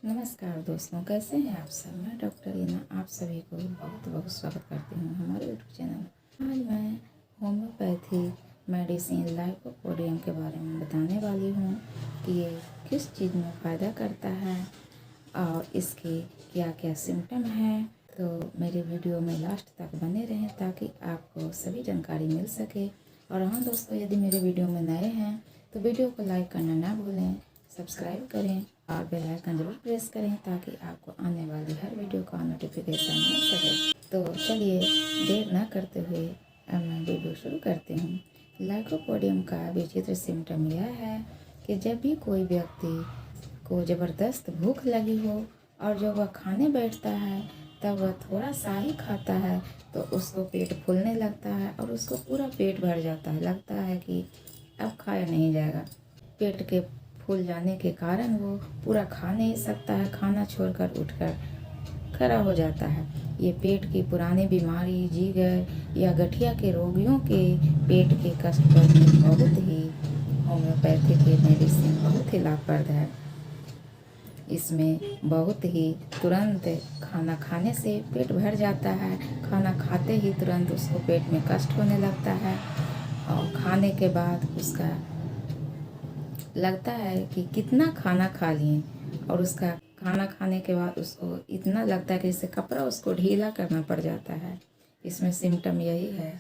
नमस्कार दोस्तों, कैसे हैं आप सब। मैं डॉक्टर रीना आप सभी को बहुत बहुत स्वागत करती हूँ हमारे यूट्यूब चैनल। आज मैं होम्योपैथी मेडिसिन लाइकोपोडियम के बारे में बताने वाली हूँ कि ये किस चीज़ में फ़ायदा करता है और इसके क्या क्या सिम्टम हैं। तो मेरे वीडियो में लास्ट तक बने रहें ताकि आपको सभी जानकारी मिल सके। और हाँ दोस्तों, यदि मेरे वीडियो में नए हैं तो वीडियो को लाइक करना ना भूलें, सब्सक्राइब करें और बेल आइकन जरूर प्रेस करें ताकि आपको आने वाली हर वीडियो का नोटिफिकेशन मिल सके। तो चलिए देर ना करते हुए अब मैं वीडियो शुरू करती हूँ। लाइकोपोडियम का विचित्र सिम्टम यह है कि जब भी कोई व्यक्ति को ज़बरदस्त भूख लगी हो और जब वह खाने बैठता है तब वह थोड़ा सा ही खाता है तो उसको पेट फूलने लगता है और उसको पूरा पेट भर जाता है। लगता है कि अब खाया नहीं जाएगा। पेट के फूल जाने के कारण वो पूरा खा नहीं सकता है, खाना छोड़कर उठकर खड़ा हो जाता है। ये पेट की पुरानी बीमारी, जिगर या गठिया के रोगियों के पेट के कष्ट पर बहुत ही होम्योपैथी की मेडिसिन बहुत ही लाभप्रद है। इसमें बहुत ही तुरंत खाना खाने से पेट भर जाता है। खाना खाते ही तुरंत उसको पेट में कष्ट होने लगता है और खाने के बाद उसका लगता है कि कितना खाना खा लिए और उसका खाना खाने के बाद उसको इतना लगता है कि जैसे कपड़ा उसको ढीला करना पड़ जाता है। इसमें सिम्टम यही है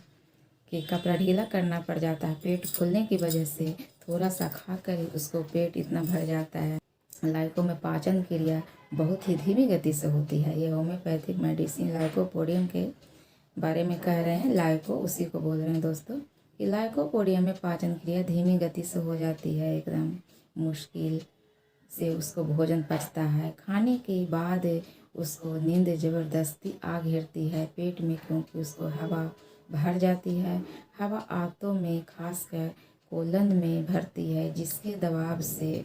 कि कपड़ा ढीला करना पड़ जाता है पेट फूलने की वजह से। थोड़ा सा खा कर ही उसको पेट इतना भर जाता है। लाइको में पाचन क्रिया बहुत ही धीमी गति से होती है। ये होम्योपैथिक मेडिसिन लाइकोपोडियम के बारे में कह रहे हैं। लाइको उसी को बोल रहे हैं दोस्तों कि लाइकोपोडियम में पाचन क्रिया धीमी गति से हो जाती है। एकदम मुश्किल से उसको भोजन पचता है। खाने के बाद उसको नींद ज़बरदस्ती आ घेरती है पेट में, क्योंकि उसको हवा भर जाती है। हवा आंतों में खासकर कोलन में भरती है, जिसके दबाव से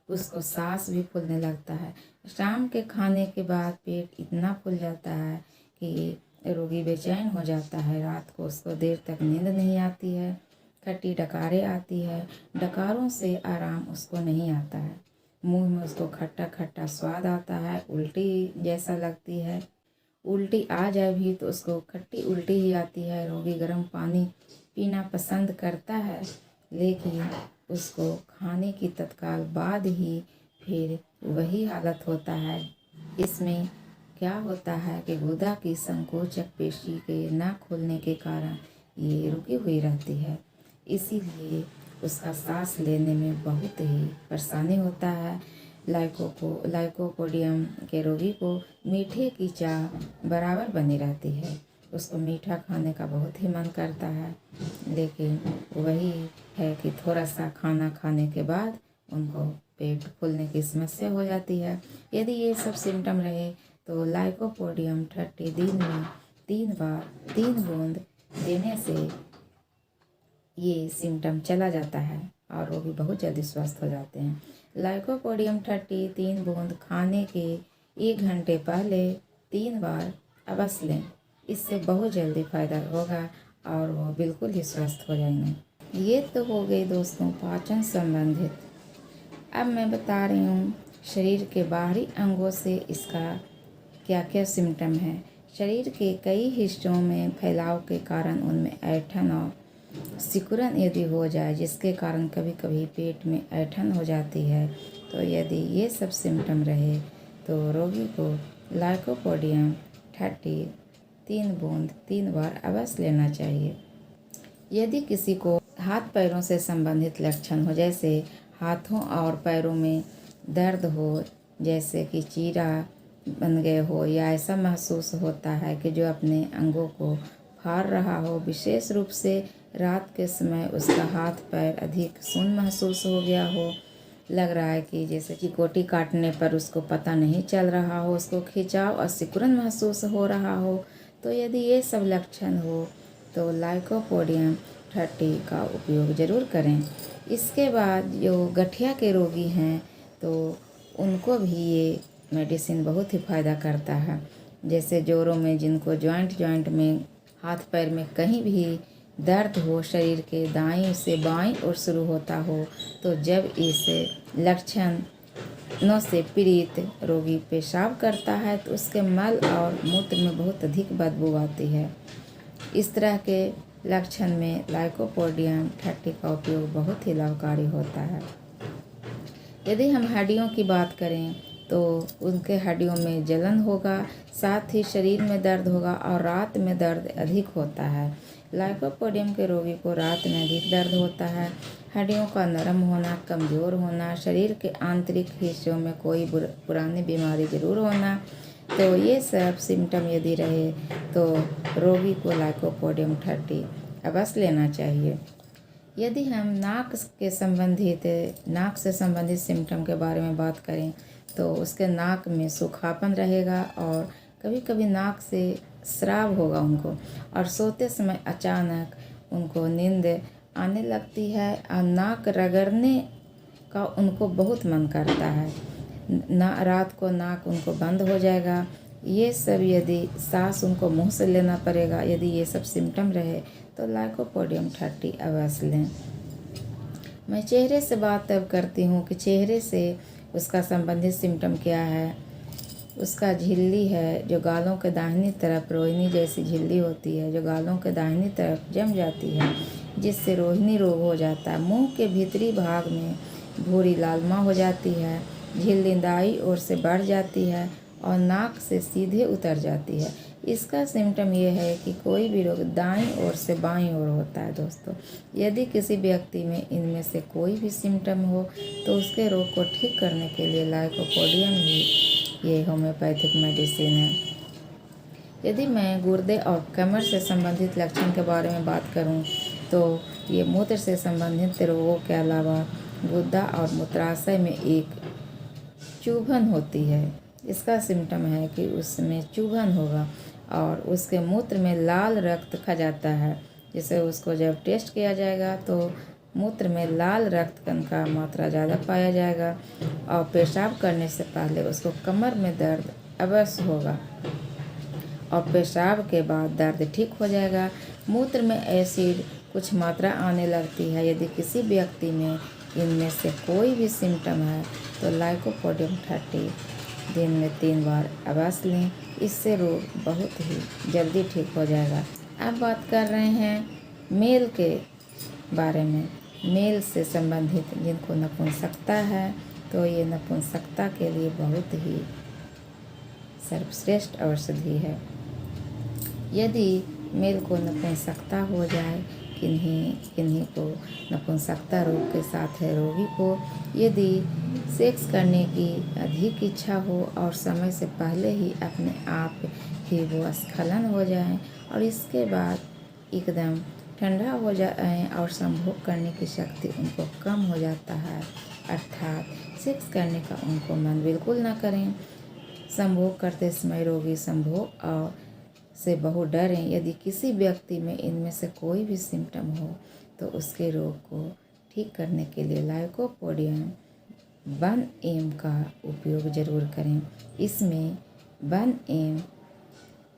उसको सांस भी फूलने लगता है। शाम के खाने के बाद पेट इतना फूल जाता है कि रोगी बेचैन हो जाता है। रात को उसको देर तक नींद नहीं आती है। खट्टी डकारें आती है। डकारों से आराम उसको नहीं आता है। मुंह में उसको खट्टा खट्टा स्वाद आता है। उल्टी जैसा लगती है। उल्टी आ जाए भी तो उसको खट्टी उल्टी ही आती है। रोगी गर्म पानी पीना पसंद करता है, लेकिन उसको खाने की तत्काल बाद ही फिर वही हालत होता है। इसमें क्या होता है कि गुर्दा की संकोचक पेशी के न खोलने के कारण ये रुकी हुई रहती है। इसीलिए उसका सांस लेने में बहुत ही परेशानी होता है। लाइकोपोडियम के रोगी को मीठे की चाह बराबर बनी रहती है। उसको मीठा खाने का बहुत ही मन करता है, लेकिन वही है कि थोड़ा सा खाना खाने के बाद उनको पेट फूलने की समस्या हो जाती है। यदि ये सब सिम्टम रहे तो लाइकोपोडियम 30 दिन में 3 बूंद देने से ये सिम्टम चला जाता है और रोगी बहुत जल्दी स्वस्थ हो जाते हैं। लाइकोपोडियम 3 बूंद खाने के 1 घंटे पहले 3 बार अवश्य लें। इससे बहुत जल्दी फ़ायदा होगा और वो बिल्कुल ही स्वस्थ हो जाएंगे। ये तो हो गई दोस्तों पाचन संबंधित। अब मैं बता रही हूँ शरीर के बाहरी अंगों से इसका क्या क्या सिम्टम है। शरीर के कई हिस्सों में फैलाव के कारण उनमें ऐंठन और सिकुड़न यदि हो जाए, जिसके कारण कभी कभी पेट में ऐंठन हो जाती है, तो यदि ये सब सिम्टम रहे तो रोगी को लाइकोपोडियम 3 बूंद 3 बार अवश्य लेना चाहिए। यदि किसी को हाथ पैरों से संबंधित लक्षण हो, जैसे हाथों और पैरों में दर्द हो, जैसे कि चीरा बन गए हो, या ऐसा महसूस होता है कि जो अपने अंगों को फाड़ रहा हो, विशेष रूप से रात के समय उसका हाथ पैर अधिक सुन्न महसूस हो गया हो, लग रहा है कि जैसे चिकोटी काटने पर उसको पता नहीं चल रहा हो, उसको खिंचाव और सिकुड़न महसूस हो रहा हो, तो यदि ये सब लक्षण हो तो लाइकोपोडियम 30 का उपयोग ज़रूर करें। इसके बाद जो गठिया के रोगी हैं तो उनको भी ये मेडिसिन बहुत ही फ़ायदा करता है। जैसे जोड़ों में जिनको जॉइंट में हाथ पैर में कहीं भी दर्द हो, शरीर के दाईं से बाईं ओर शुरू होता हो, तो जब इस लक्षण नौ से पीड़ित रोगी पेशाब करता है तो उसके मल और मूत्र में बहुत अधिक बदबू आती है। इस तरह के लक्षण में लाइकोपोडियम 30 का उपयोग बहुत ही लाभकारी होता है। यदि हम हड्डियों की बात करें तो उनके हड्डियों में जलन होगा, साथ ही शरीर में दर्द होगा और रात में दर्द अधिक होता है। लाइकोपोडियम के रोगी को रात में अधिक दर्द होता है। हड्डियों का नरम होना, कमज़ोर होना, शरीर के आंतरिक हिस्सों में कोई पुरानी बीमारी जरूर होना, तो ये सब सिम्टम यदि रहे तो रोगी को लाइकोपोडियम 30 अवश्य लेना चाहिए। यदि हम नाक से संबंधित सिम्टम के बारे में बात करें तो उसके नाक में सूखापन रहेगा और कभी कभी नाक से स्राव होगा उनको, और सोते समय अचानक उनको नींद आने लगती है और नाक रगड़ने का उनको बहुत मन करता है। रात को नाक उनको बंद हो जाएगा। ये सब यदि सांस उनको मुंह से लेना पड़ेगा। यदि ये सब सिम्टम रहे तो लाइकोपोडियम 30 अवश्य लें। मैं चेहरे से बात तब करती हूँ कि चेहरे से उसका संबंधित सिम्टम क्या है। उसका झिल्ली है जो गालों के दाहिनी तरफ रोहिणी जैसी झिल्ली होती है, जो गालों के दाहिनी तरफ जम जाती है, जिससे रोहिणी रोग हो जाता है। मुंह के भीतरी भाग में भूरी लालिमा हो जाती है, झिल्ली दाईं ओर से बढ़ जाती है और नाक से सीधे उतर जाती है। इसका सिम्टम ये है कि कोई भी रोग दाईं ओर से बाईं ओर होता है। दोस्तों, यदि किसी व्यक्ति में इनमें से कोई भी सिम्टम हो तो उसके रोग को ठीक करने के लिए लाइकोपोडियम ही ये होम्योपैथिक मेडिसिन है। यदि मैं गुर्दे और कमर से संबंधित लक्षण के बारे में बात करूं तो ये मूत्र से संबंधित रोगों के अलावा गुर्दा और मूत्राशय में एक चुभन होती है। इसका सिम्टम है कि उसमें चुभन होगा और उसके मूत्र में लाल रक्त खा जाता है, जिसे उसको जब टेस्ट किया जाएगा तो मूत्र में लाल रक्त कण का मात्रा ज़्यादा पाया जाएगा और पेशाब करने से पहले उसको कमर में दर्द अवश्य होगा और पेशाब के बाद दर्द ठीक हो जाएगा। मूत्र में एसिड कुछ मात्रा आने लगती है। यदि किसी व्यक्ति में इनमें से कोई भी सिम्टम है तो लाइकोपोडियम 30 दिन में 3 बार अवश्य लें। इससे रोग बहुत ही जल्दी ठीक हो जाएगा। अब बात कर रहे हैं मेल के बारे में। मेल से संबंधित जिनको नपुंसकता है तो ये नपुंसकता के लिए बहुत ही सर्वश्रेष्ठ औषधि है। यदि मेल को नपुंसकता हो जाए, किन्हीं को नपुंसकता रोग के साथ है रोगी को यदि सेक्स करने की अधिक इच्छा हो और समय से पहले ही अपने आप ही वो स्खलन हो जाए और इसके बाद एकदम ठंडा हो जाए और संभोग करने की शक्ति उनको कम हो जाता है, अर्थात सेक्स करने का उनको मन बिल्कुल ना करें। संभोग करते समय रोगी संभोग और से बहुत डरें। यदि किसी व्यक्ति में इनमें से कोई भी सिम्टम हो तो उसके रोग को ठीक करने के लिए लाइकोपोडियम 1 का उपयोग जरूर करें। इसमें 1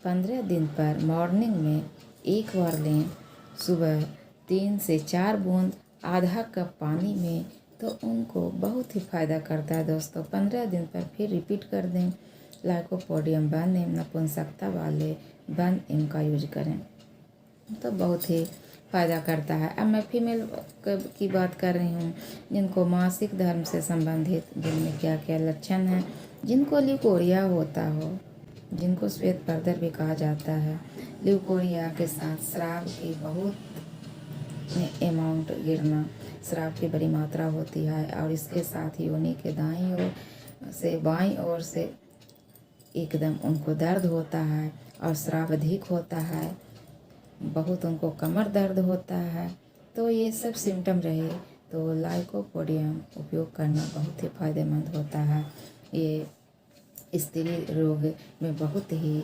15 दिन पर मॉर्निंग में 1 बार लें, सुबह 3 से 4 बूंद आधा कप पानी में, तो उनको बहुत ही फ़ायदा करता है। दोस्तों, 15 दिन पर फिर रिपीट कर दें। लाइकोपोडियम 1 नपुंसकता वाले 1 का यूज करें तो बहुत ही फ़ायदा करता है। अब मैं फीमेल की बात कर रही हूँ जिनको मासिक धर्म से संबंधित जिनमें क्या क्या लक्षण हैं। जिनको ल्यूकोरिया होता हो, जिनको श्वेत पर्दर भी कहा जाता है, ल्यूकोरिया के साथ स्राव की बहुत अमाउंट गिरना, स्राव की बड़ी मात्रा होती है और इसके साथ योनि के दाईं ओर से बाईं ओर से एकदम उनको दर्द होता है और स्राव अधिक होता है, बहुत उनको कमर दर्द होता है। तो ये सब सिम्टम रहे तो लाइकोपोडियम उपयोग करना बहुत ही फायदेमंद होता है। ये स्त्री रोग में बहुत ही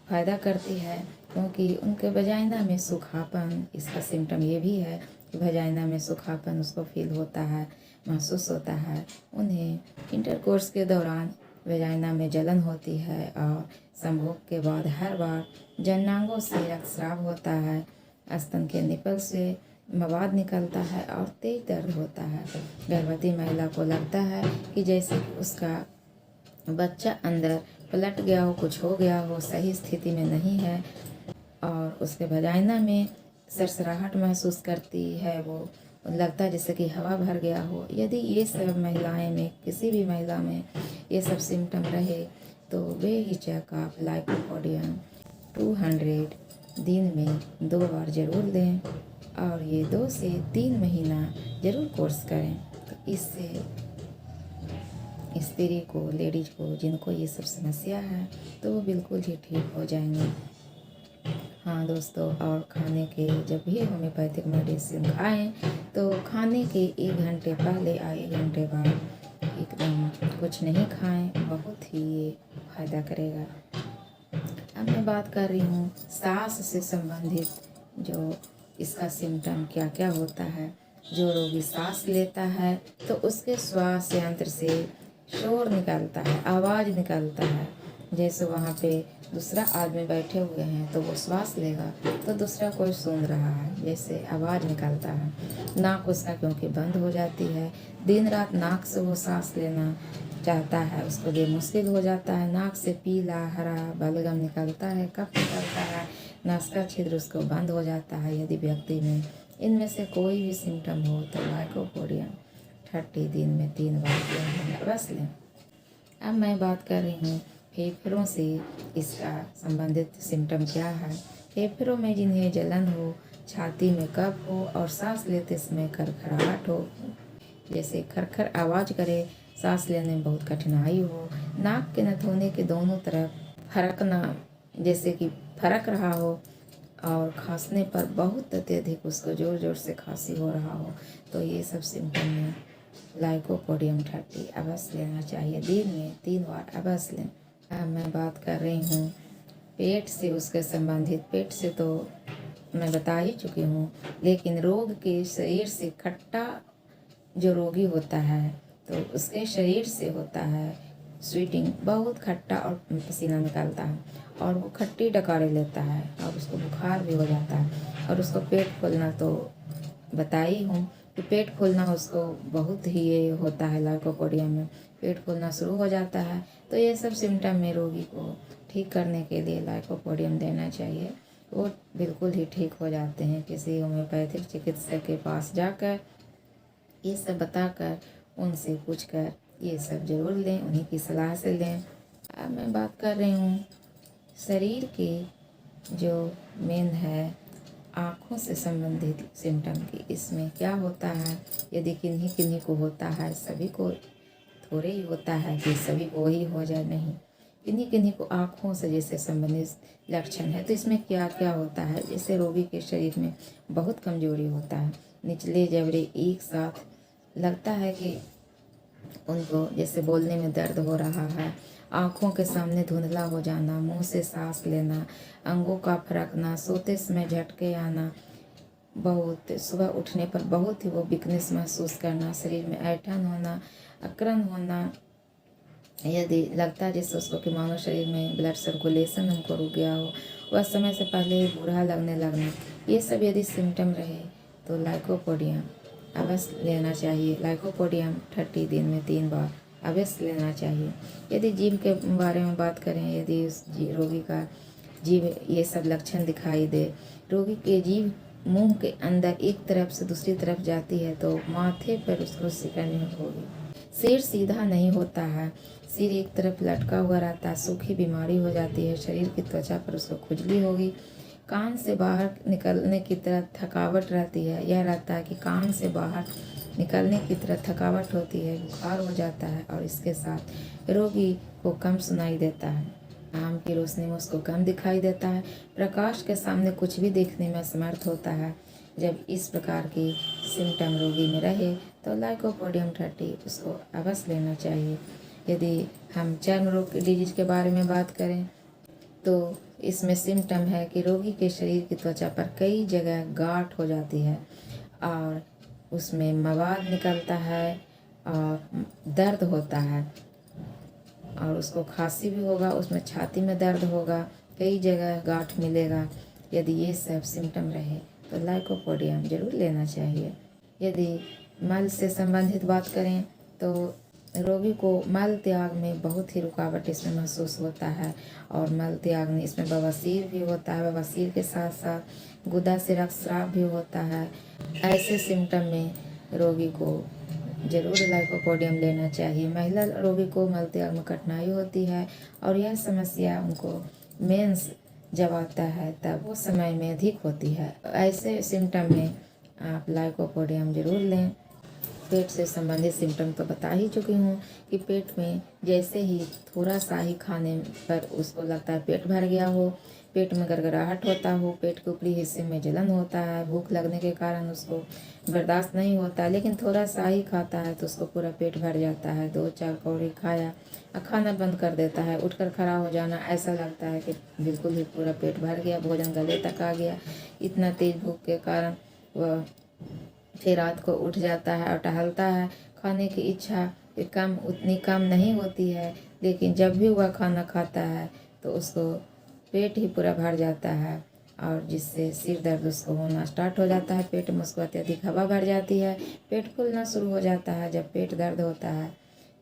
फ़ायदा करती है क्योंकि उनके वजाइना में सूखापन, इसका सिम्टम ये भी है कि वजाइना में सूखापन उसको फील होता है, महसूस होता है। उन्हें इंटरकोर्स के दौरान वजाइना में जलन होती है और संभोग के बाद हर बार जननांगों से रक्तस्राव होता है। स्तन के निपल से मवाद निकलता है और तेज दर्द होता है। गर्भवती महिला को लगता है कि जैसे उसका बच्चा अंदर पलट गया हो, कुछ हो गया हो, सही स्थिति में नहीं है और उसके वजाइना में सरसराहट महसूस करती है। वो लगता है जैसे कि हवा भर गया हो। यदि ये सब महिलाएं में, किसी भी महिला में ये सब सिम्टम रहे तो बेहिचक आप लाइकोपोडियम 200 दिन में 2 बार ज़रूर लें और ये 2 से 3 महीना ज़रूर कोर्स करें। तो इससे स्त्री को, लेडीज को जिनको ये सब समस्या है तो वो बिल्कुल ही ठीक हो जाएंगे। हाँ दोस्तों, और खाने के जब भी होम्योपैथिक मेडिसिन खाएं तो खाने के 1 घंटे पहले या 1 घंटे बाद एकदम कुछ नहीं खाएं, बहुत ही ये फायदा करेगा। अब मैं बात कर रही हूँ सांस से संबंधित जो इसका सिम्टम क्या क्या होता है। जो रोगी सांस लेता है तो उसके श्वास यंत्र से शोर निकलता है, आवाज़ निकलता है। जैसे वहाँ पे दूसरा आदमी बैठे हुए हैं तो वो श्वास लेगा तो दूसरा कोई सुन रहा है, जैसे आवाज़ निकलता है। नाक उसका क्योंकि बंद हो जाती है, दिन रात नाक से वो सांस लेना चाहता है, उसको लिए मुश्किल हो जाता है। नाक से पीला हरा बलगम निकलता है, कफ निकलता है, नासिका छिद्र उसको बंद हो जाता है। यदि व्यक्ति में इनमें से कोई भी सिम्टम हो तो लाइकोपोडियम 30 दिन में 3 बार बस लें। अब मैं बात कर रही हूँ फेफड़ों से इसका संबंधित सिम्टम क्या है। फेफड़ों में जिन्हें जलन हो, छाती में कफ हो और सांस लेते समय खरखराहट हो, जैसे खरखर आवाज़ करे, सांस लेने में बहुत कठिनाई हो, नाक के नथुने के दोनों तरफ फरकना, जैसे कि फरक रहा हो और खांसने पर बहुत अत्यधिक उसको ज़ोर ज़ोर से खांसी हो रहा हो, तो ये सब सिम्टम में लाइकोपोडियम 30 अवश्य लेना चाहिए। दिन में 3 बार अवश्य लें। अब मैं बात कर रही हूँ पेट से उसके संबंधित। पेट से तो मैं बता ही चुकी हूँ, लेकिन रोग के शरीर से खट्टा जो रोगी होता है तो उसके शरीर से होता है स्वीटिंग, बहुत खट्टा और पसीना निकलता है और वो खट्टी डकारे लेता है और उसको बुखार भी हो जाता है और उसको पेट फूलना तो बताई हूँ कि पेट फूलना उसको बहुत ही ये होता है। लाइकोपोडियम में पेट फूलना शुरू हो जाता है। तो ये सब सिम्टम में रोगी को ठीक करने के लिए लाइकोपोडियम देना चाहिए, वो बिल्कुल ही ठीक हो जाते हैं। किसी होम्योपैथिक चिकित्सक के पास जाकर ये सब बताकर, उनसे पूछकर ये सब ज़रूर लें, उन्हीं की सलाह से लें। अब मैं बात कर रही हूँ शरीर के जो मेन है आँखों से संबंधित सिम्टम की। इसमें क्या होता है, यदि किन्हीं किन्हीं को होता है, सभी को थोड़े ही होता है कि सभी को ही हो जाए, नहीं, किन्हीं किन्हीं को आँखों से जैसे संबंधित लक्षण है। तो इसमें क्या क्या होता है, जैसे रोगी के शरीर में बहुत कमजोरी होता है, निचले जबड़े एक साथ लगता है कि उनको जैसे बोलने में दर्द हो रहा है, आँखों के सामने धुंधला हो जाना, मुंह से सांस लेना, अंगों का फरकना, सोते समय झटके आना, बहुत सुबह उठने पर बहुत ही वो वीकनेस महसूस करना, शरीर में ऐंठन होना, अकड़न होना, यदि लगता है जैसे उसको कि मानो शरीर में ब्लड सर्कुलेशन हमको रुक गया हो, वह समय से पहले ही बूढ़ा लगने लगना, ये सब यदि सिम्टम रहे तो लाइकोपोडियम अवश्य लेना चाहिए। लाइकोपोडियम 30 दिन में 3 बार अवश्य लेना चाहिए। यदि जीभ के बारे में बात करें, यदि उस रोगी का जीभ ये सब लक्षण दिखाई दे, रोगी के जीभ मुंह के अंदर एक तरफ से दूसरी तरफ जाती है तो माथे पर उसको सिकड़न होगी। सिर सीधा नहीं होता है, सिर एक तरफ लटका हुआ रहता है, सूखी बीमारी हो जाती है, शरीर की त्वचा पर उसको खुजली होगी, कान से बाहर निकलने की तरह थकावट रहती है। यह रहता है कि कान से बाहर निकलने की तरह थकावट होती है, बुखार हो जाता है और इसके साथ रोगी को कम सुनाई देता है, आम की रोशनी में उसको कम दिखाई देता है, प्रकाश के सामने कुछ भी देखने में असमर्थ होता है। जब इस प्रकार की सिम्टम रोगी में रहे तो लाइकोपोडियम 30 उसको अवश्य लेना चाहिए। यदि हम चर्म रोग की डिजीज के बारे में बात करें तो इसमें सिम्टम है कि रोगी के शरीर की त्वचा पर कई जगह गांठ हो जाती है और उसमें मवाद निकलता है और दर्द होता है और उसको खांसी भी होगा, उसमें छाती में दर्द होगा, कई जगह गांठ मिलेगा। यदि ये सब सिम्टम रहे तो लाइकोपोडियम जरूर लेना चाहिए। यदि मल से संबंधित बात करें तो रोगी को मल त्याग में बहुत ही रुकावट इसमें महसूस होता है और मल त्याग में इसमें बवासीर भी होता है। बवासीर के साथ साथ गुदा से रक्तस्राव भी होता है। ऐसे सिम्टम में रोगी को जरूर लाइकोपोडियम लेना चाहिए। महिला रोगी को मल त्याग में कठिनाई होती है और यह समस्या उनको मेंस जब आता है तब वो समय में अधिक होती है। ऐसे सिम्टम में आप लाइकोपोडियम जरूर लें। पेट से संबंधित सिम्टम तो बता ही चुकी हूँ कि पेट में जैसे ही थोड़ा सा ही खाने पर उसको लगता है पेट भर गया हो, पेट में गड़गड़ाहट होता हो, पेट के ऊपरी हिस्से में जलन होता है, भूख लगने के कारण उसको बर्दाश्त नहीं होता, लेकिन थोड़ा सा ही खाता है तो उसको पूरा पेट भर जाता है। 2-4 कौड़ी खाया और खाना बंद कर देता है, उठकर खड़ा हो जाना, ऐसा लगता है कि बिल्कुल ही पूरा पेट भर गया, भोजन गले तक आ गया। इतना तेज भूख के कारण वह फिर रात को उठ जाता है और टहलता है। खाने की इच्छा उतनी कम नहीं होती है, लेकिन जब भी वह खाना खाता है तो उसको पेट ही पूरा भर जाता है और जिससे सिर दर्द उसको होना स्टार्ट हो जाता है। पेट में उसको अत्यधिक हवा भर जाती है, पेट फूलना शुरू हो जाता है। जब पेट दर्द होता है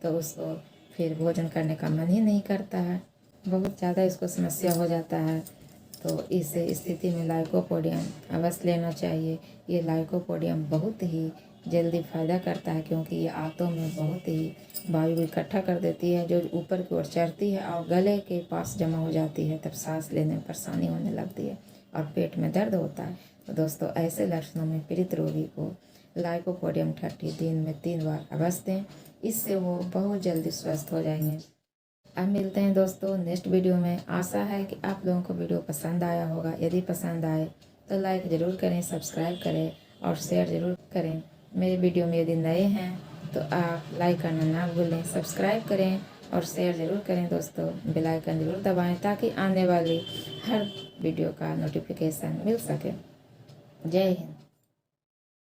तो उसको फिर भोजन करने का मन ही नहीं करता है, बहुत ज़्यादा इसको समस्या हो जाता है। तो इस स्थिति में लाइकोपोडियम अवश्य लेना चाहिए। ये लाइकोपोडियम बहुत ही जल्दी फ़ायदा करता है क्योंकि ये आंतों में बहुत ही वायु इकट्ठा कर देती है जो ऊपर की ओर चढ़ती है और गले के पास जमा हो जाती है, तब सांस लेने में परेशानी होने लगती है और पेट में दर्द होता है। तो दोस्तों, ऐसे लक्षणों में पीड़ित रोगी को लाइकोपोडियम 30 दिन में 3 बार अवश्य दें, इससे वो बहुत जल्दी स्वस्थ हो जाएंगे। अब मिलते हैं दोस्तों नेक्स्ट वीडियो में। आशा है कि आप लोगों को वीडियो पसंद आया होगा। यदि पसंद आए तो लाइक ज़रूर करें, सब्सक्राइब करें और शेयर ज़रूर करें। मेरे वीडियो में यदि नए हैं तो आप लाइक करना ना भूलें, सब्सक्राइब करें और शेयर ज़रूर करें दोस्तों। बेल आइकन ज़रूर दबाएं ताकि आने वाली हर वीडियो का नोटिफिकेशन मिल सके। जय हिंद।